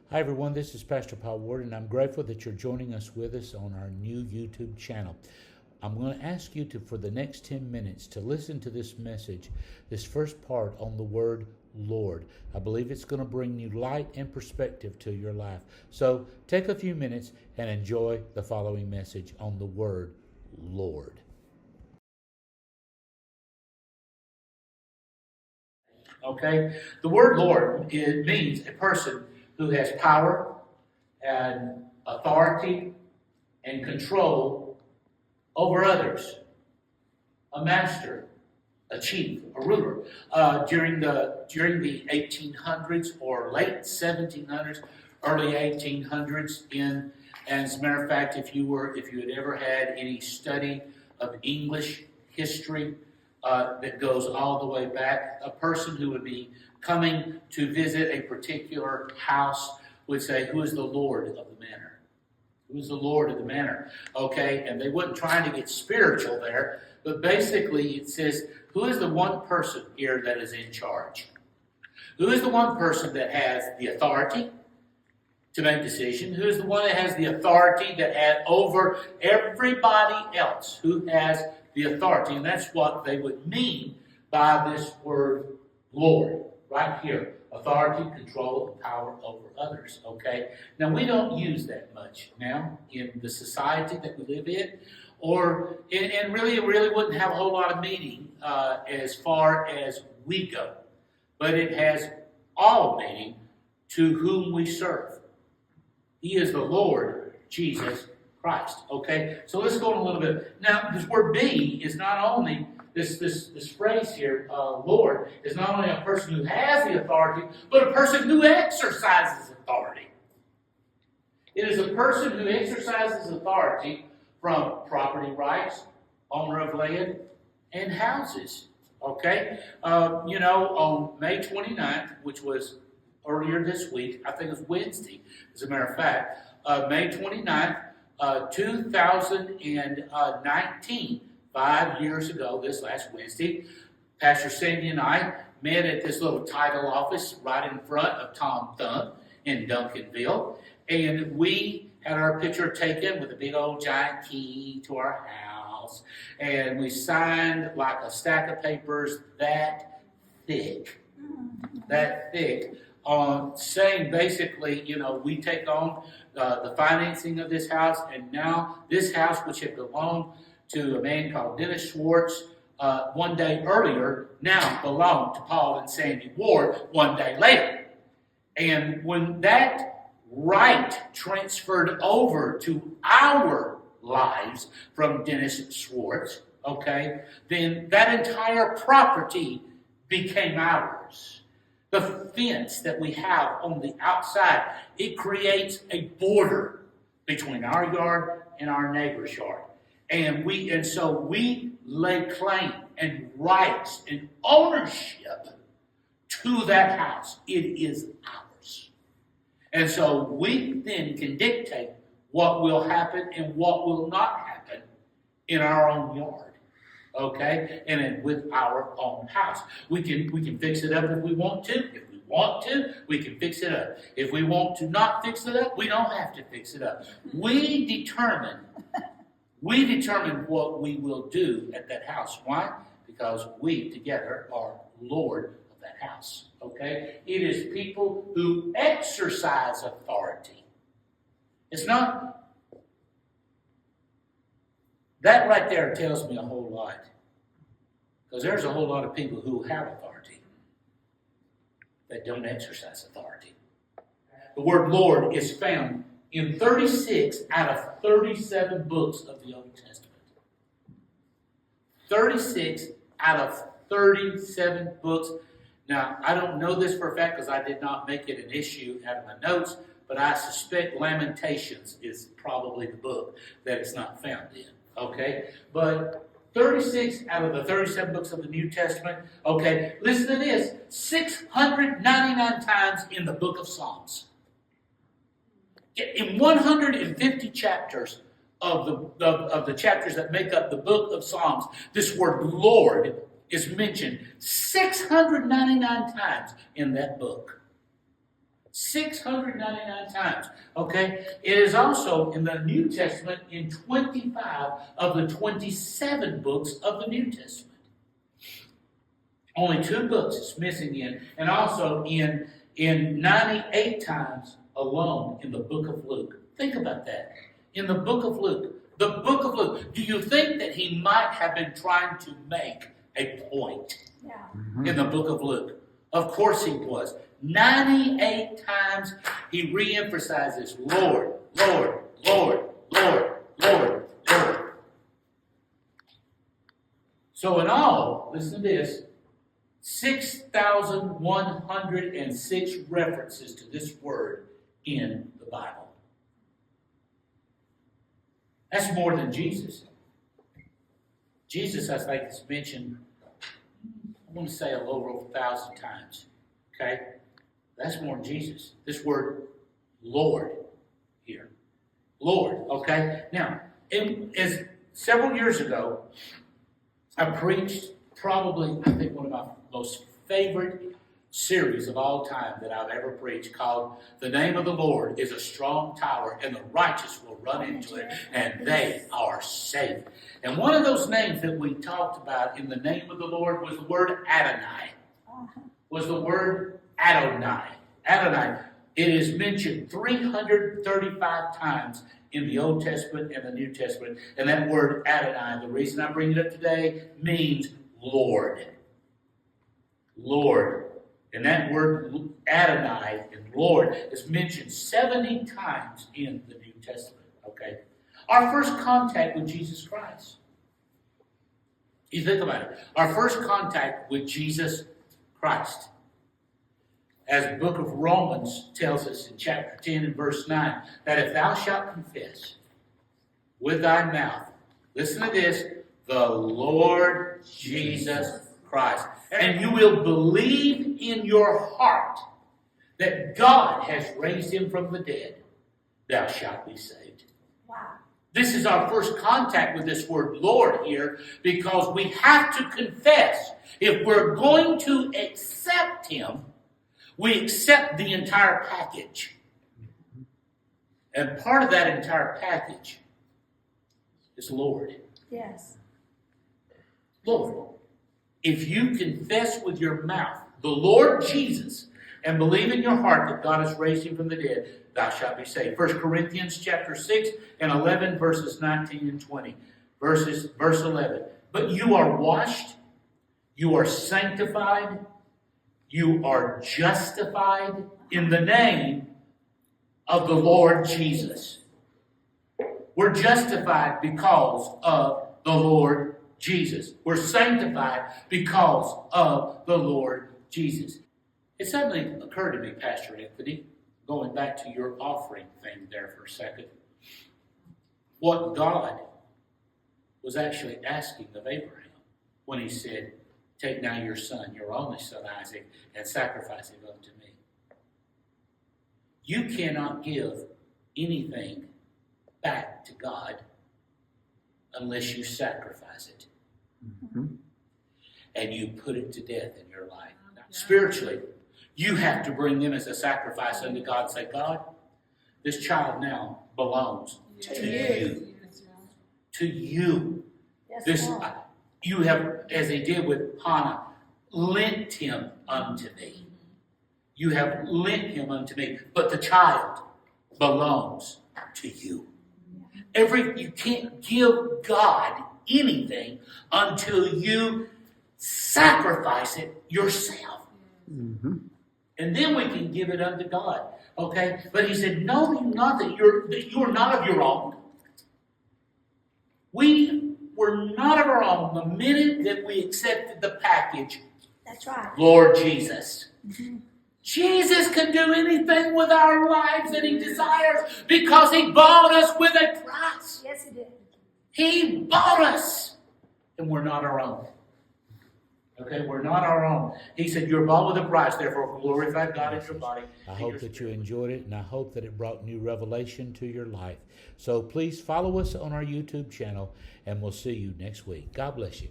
Hi everyone, this is Pastor Paul Ward, and I'm grateful that you're joining us on our new YouTube channel. I'm going to ask you for the next 10 minutes to listen to this message, this first part on the word Lord. I believe it's going to bring new light and perspective to your life. So take a few minutes and enjoy the following message on the word Lord. Okay, the word Lord, it means a person who has power and authority and control over others, a master, a chief, a ruler. During the 1800s or late 1700s, early 1800s, and as a matter of fact, if you had ever had any study of English history that goes all the way back, a person who would be coming to visit a particular house would say, "Who is the Lord of the manor? Who is the Lord of the manor?" Okay, and they wasn't trying to get spiritual there, but basically it says, who is the one person here that is in charge? Who is the one person that has the authority to make decisions? Who is the one that has the authority that has over everybody else? Who has the authority? And that's what they would mean by this word Lord, right here. Authority, control, and power over others, okay? Now, we don't use that much now in the society that we live in, and really, it really wouldn't have a whole lot of meaning as far as we go. But it has all meaning to whom we serve. He is the Lord Jesus Christ, okay? So let's go on a little bit. Now, this word be is not only this phrase here, Lord, is not only a person who has the authority, but a person who exercises authority. It is a person who exercises authority from property rights, owner of land, and houses. Okay? On May 29th, which was earlier this week, I think it was Wednesday, as a matter of fact, May 29th, 2019, 5 years ago, this last Wednesday, Pastor Sandy and I met at this little title office right in front of Tom Thumb in Duncanville, and we had our picture taken with a big old giant key to our house, and we signed like a stack of papers that thick, on saying basically, we take on the financing of this house, and now this house, which had belonged to a man called Dennis Schwartz one day earlier, now belonged to Paul and Sandy Ward one day later. And when that right transferred over to our lives from Dennis Schwartz, okay, then that entire property became ours. The fence that we have on the outside, it creates a border between our yard and our neighbor's yard. And so we lay claim and rights and ownership to that house. It is ours. And so we then can dictate what will happen and what will not happen in our own yard. Okay? And with our own house. We can fix it up if we want to. If we want to, we can fix it up. If we want to not fix it up, we don't have to fix it up. We determine what we will do at that house. Why? Because we together are Lord of that house. Okay? It is people who exercise authority. It's not. That right there tells me a whole lot. Because there's a whole lot of people who have authority that don't exercise authority. The word Lord is found in 36 out of 37 books of the Old Testament. 36 out of 37 books. Now, I don't know this for a fact because I did not make it an issue out of my notes, but I suspect Lamentations is probably the book that it's not found in. Okay? But 36 out of the 37 books of the New Testament. Okay, listen to this. 699 times in the book of Psalms. In 150 chapters of the chapters that make up the book of Psalms, this word Lord is mentioned 699 times in that book. 699 times. Okay? It is also in the New Testament in 25 of the 27 books of the New Testament. Only 2 books it's missing in, and also in 98 times alone in the book of Luke. Think about that. In the book of Luke. The book of Luke. Do you think that he might have been trying to make a point in the book of Luke? Of course he was. 98 times he re-emphasizes Lord, Lord, Lord, Lord, Lord, Lord. So in all, listen to this, 6,106 references to this word in the Bible. That's more than Jesus. Jesus, I think, is mentioned, I want to say a little over 1,000 times. Okay? That's more than Jesus. This word, Lord, here. Lord, okay? Now, several years ago, I preached probably, I think, one of my most favorite series of all time that I've ever preached, called The Name of the Lord is a Strong Tower, and the righteous will run into it, and they are safe. And one of those names that we talked about in the name of the Lord was the word Adonai. Was the word Adonai. Adonai. It is mentioned 335 times in the Old Testament and the New Testament. And that word Adonai, the reason I bring it up today, means Lord. Lord. And that word Adonai and Lord is mentioned 70 times in the New Testament. Okay? Our first contact with Jesus Christ. You think about it. Our first contact with Jesus Christ. As the book of Romans tells us in chapter 10 and verse 9, that if thou shalt confess with thy mouth, listen to this, the Lord Jesus Christ, and you will believe in your heart that God has raised him from the dead, thou shalt be saved. Wow. This is our first contact with this word Lord here, because we have to confess. If we're going to accept him, we accept the entire package. And part of that entire package is Lord. Yes. Lord. If you confess with your mouth the Lord Jesus and believe in your heart that God has raised him from the dead, thou shalt be saved. 1 Corinthians chapter 6 and 11, verses 19 and 20. Verse 11. But you are washed, you are sanctified, you are justified in the name of the Lord Jesus. We're justified because of the Lord Jesus. We're sanctified because of the Lord Jesus. It suddenly occurred to me, Pastor Anthony, going back to your offering thing there for a second, what God was actually asking of Abraham when he said, take now your son, your only son Isaac, and sacrifice him unto me. You cannot give anything back to God unless you sacrifice it. Mm-hmm. And you put it to death in your life. Now, spiritually, you have to bring them as a sacrifice unto God and say, God, this child now belongs to you. To you. This, you have, as he did with Hannah, lent him unto me. You have lent him unto me. But the child belongs to you. You can't give God anything until you sacrifice it yourself. Mm-hmm. And then we can give it unto God. Okay? But he said, know not that you're not of your own. We were not of our own the minute that we accepted the package. That's right. Lord Jesus. Mm-hmm. Jesus can do anything with our lives that he desires because he bought us with a price. Yes, he did. He bought us. And we're not our own. Okay, we're not our own. He said, you're bought with a price, therefore glorify God in your body. I hope that you enjoyed it, and I hope that it brought new revelation to your life. So please follow us on our YouTube channel, and we'll see you next week. God bless you.